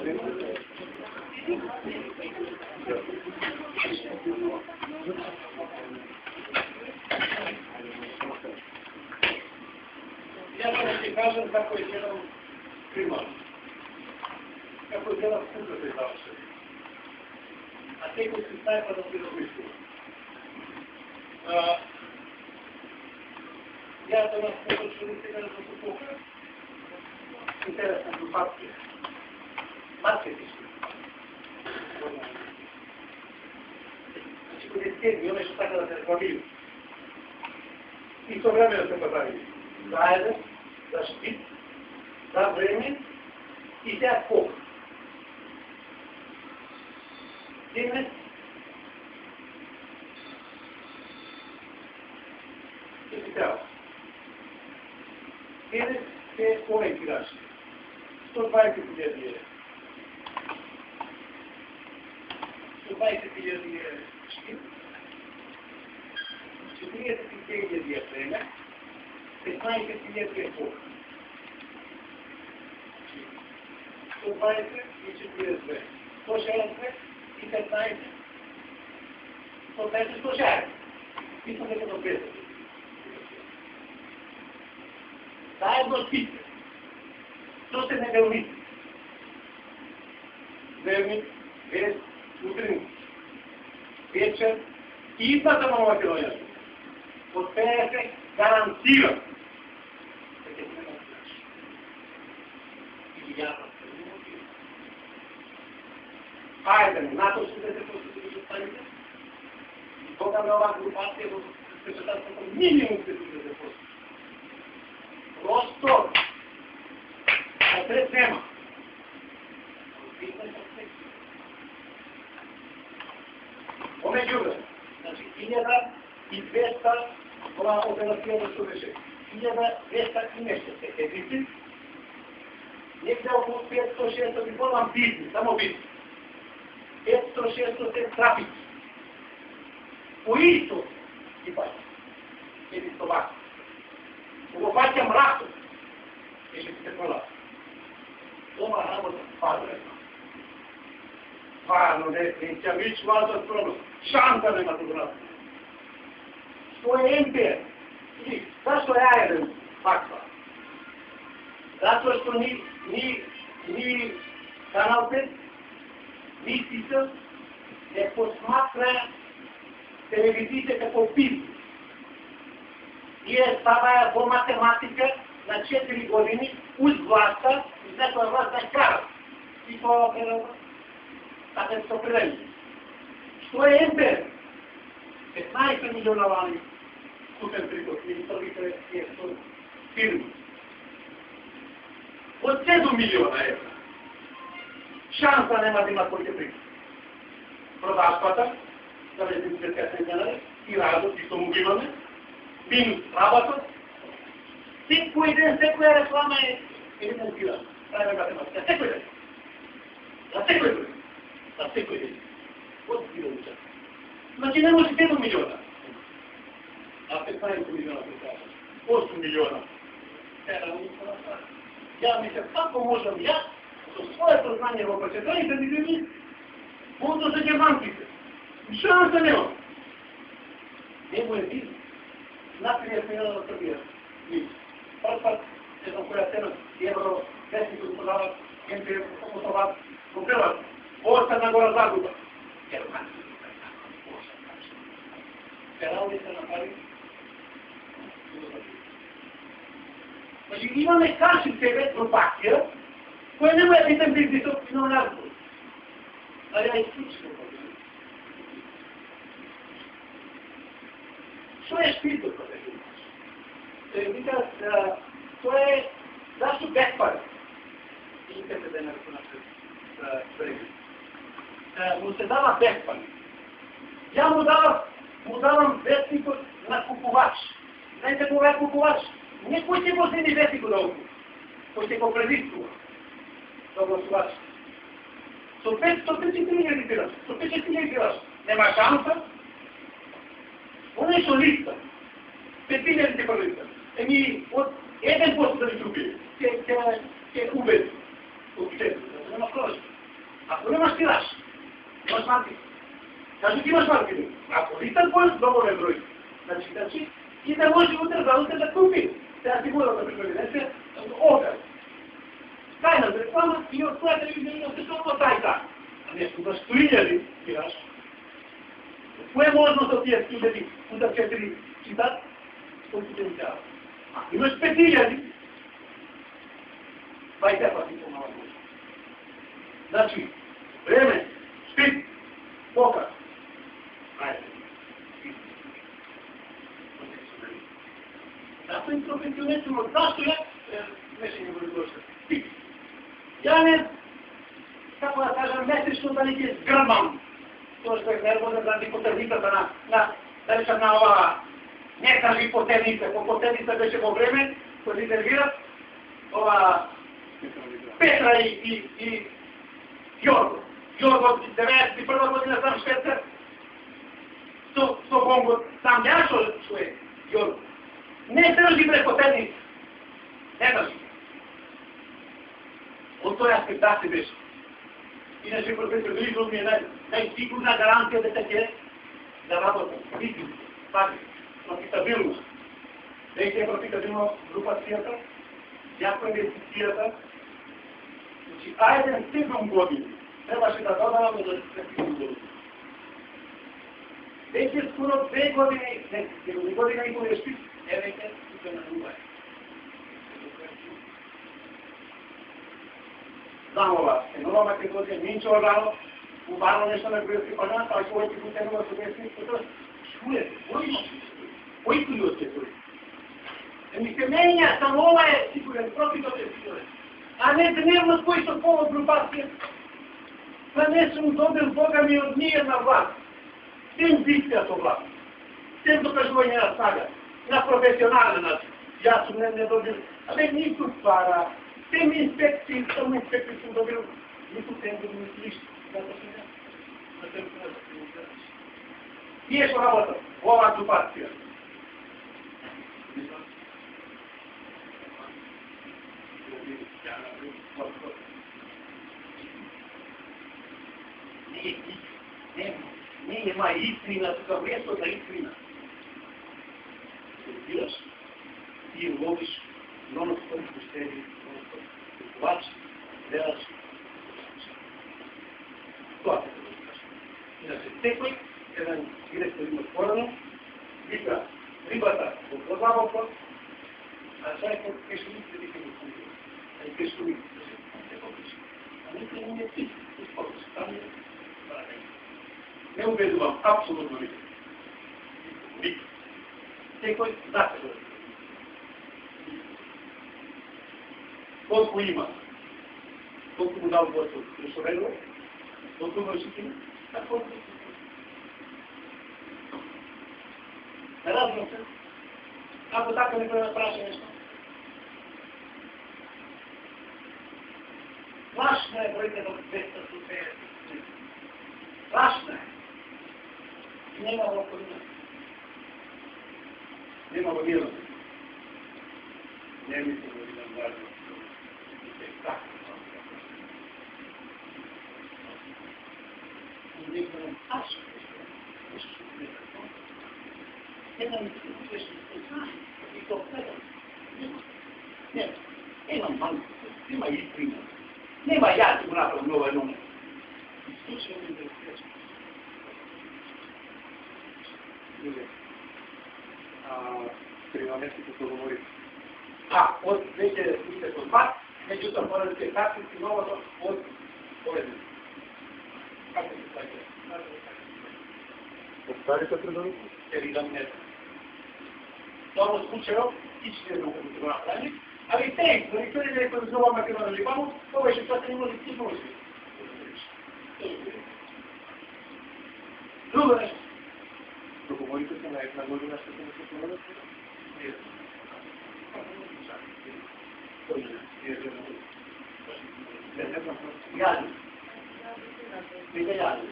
Ja ću vam ti kažem kako je jedan primar. Kako je jedan skuta se završen. A te koji se staje pa da se razmišljaju. Ja sam vas potočio da se da su pokaj. Interesne su fakti. Marketički. Znači, kod je stjedni, one što tako da se reklamiju. I to vreme da se popravili. Zajedno, za štit, za vreme i za kog. Time i ti treba. Time se ovaj tiraž. 120.000 je. 120.000 je štit. 40.000 je vreme. 15.000 je kog. 120 i 42. 160 i 15. 115 i 160. Mislim da je to 5. Zajedno spite. To se ne delite. Dnevnik, vest, utrivnik, večer i isplata na Makedonija. Uspeje se garantiran. Ajde, NATO 60% će stavite. I toga me ova grupacija će se staviti minimum 60%. Prostor. A tre nema. Omeđutim, znači 1200 ova operacija da su veže. 1200 i nešto se editi. Negdje oko 500-600 bi volam biti, samo biti. 500-600 se trafiti. U isto i pa. Ili ovako. Ovo paća mraku. Ili se pola. Ova работа падре. Stvarno, ne će vić važan problem. Šanka nema tu vrata. Što je MPR? Zašto ja jedan faktor? Zato što ni Kanal 5, ni СИС ne posmatra televizije како film. Ние ставаја во математика на 4 години уз власта и некоја власт да кара. И тоа е така се определено. Што е МПР? 15 милиона лани купен приход или првите фирми. Од 7 милиона евра. Шанса нема да има кој ќе приход. Продажбата, да не би се денари, и радот, и што му ги имаме, минус работот, секој ден, секоја реклама е елементирана. Правиме математика. Секој ден. За секој ден. За секој ден. Од билуча. Значи не може 7 милиона. А 15 милиона се кажа. 8 милиона. Ја мислам, како можам јас, со своето знание во прочитание, да ми буду за германците. Шанса нема. Него е бизнес. Например, смена на Србија. Прв пат, не знам која цена, евро, вестник го продават, МПР, продават, го преват. Остана гора загуба. Германците. Ферални се направи. Значи имаме кажи себе групација, која нема еден бизнесот и на разговор. А ја исклучно. Што е шпитот кога е? Вика, тоа е зашто беспари. Искате да не рекунате му се дава беспари. Ја му давам вестникот на купувач. Знаете кога е купувач? Некој ќе го земи вестникот да окупи. Кој ќе го предиствува. Да гласувач. Со 500.000 тираж, со 500.000 тираж. Нема шанса. Оно е со листа. 5.000 ќе прелиста. Еми, од 1% да ви се убие. Ќе убеди. Од 4. Нема пролази. nemaš tiraž. Nemaš marketing. Kažu ti imaš marketing. Ako litan pojas, dovoljno broj. Znači, i da može unutra da kupi. Treba sigurno da pripravi ogaz. Tajna reklama i od svoje televizije ima se samo taj dan. A nešto da stojiljeli tiraž. Koje možnost od tije studenti puta 4 čitat? Koji su te uđava? Ako imaš 5.000, 20 pati to malo može. Znači, vreme, špit, pokaz. Ajde. Zato im profesionalno, zašto ja mešenje bude došli? Ja ne, kako da kažem, mesečno da neke zgrmam. To što je nervozan da hipotermicata da rečem na ova ne traži hipotermice, po hipotermice već ćemo vreme koji se intervirat ova Petra i Jorgo. Jorgo, 91. godina sam švecer, sto bongo sam ja što je Jorgo. Ne traži preko termice, ne traži. Od toja aspekt beše. Inače, profesor Gligov mi je najsigurna garancija da će zaraditi. Vidim, pazi, profitabilnost. Da je profitabilno grupacijata, jako investicijata. Znači, ajde 7 godinu, trebaše da dodavamo za 7 godinu. Već je skoro 2 godine, ne, 2 godine i bude špit, neveke, to na drugaje. Znamo ova enoloma che così mincio organo, un barro ne sono questi pagati, poi poi ti tengono su questi, voi tu lo sei. E mi se menja samo ova je siguran, profit od je siguran. A ne dnevno koji su polo grupacije, pa ne su dobil Boga mi od nijedna vlast. Sem dikcija to vlast. Sem dokaživanje na snaga. Na profesionalni način. Ja su ne dobil, ali nisu para. Tem inspekciji, samo inspekciji sam dobio, nisu tenderi, nisu ništa. Zato sam ja. Na tem kada se mi gledaš. Nije što rabota, ova grupacija. Nije ima istina, tuga mjesto za istina. Ti biraš, ti loviš, ono što u sebi, vač, delaš. To. Inače, tekoj, jedan direktor ima sporano, vika ribata od glavoka, a čajko kešumice vika mu kudio. A i kešumice, ne pokući. A nekaj nije ti, uspokući, tam je, ne ubedu vam, apsolutno ništa. Vika. Tekoj, znate što je. Koliko ima, koliko mu dao Gospod, što reduje, koliko mu očekima, tako je. Ne razumno se, ako tako ne treba praša nešto. Strašno je brojke do 250. Strašno je. I nema okolina. Nema okolina. Ne mislim da bi nam važno. Tako. I nekako nam tačno nešto nekako. Jedan uspješni se zna i to gledam. Nema manjka, nema istina. Nema ja ću napraviti ovaj moment. I slučaj mi da srećem. Ljudi, prema mjesecu to govoriti. Od 2002, međutim, poredite kartici novo od poredite. Kako se stavite? Повтарите предаването? Теридам не знам. Много случаев, всички много го направили, ами те, да никой не е произвела македона Либано, това беше това не може да може. Друго нещо. Договорите се на една година ще се не се проведат? Ясно. Ясно.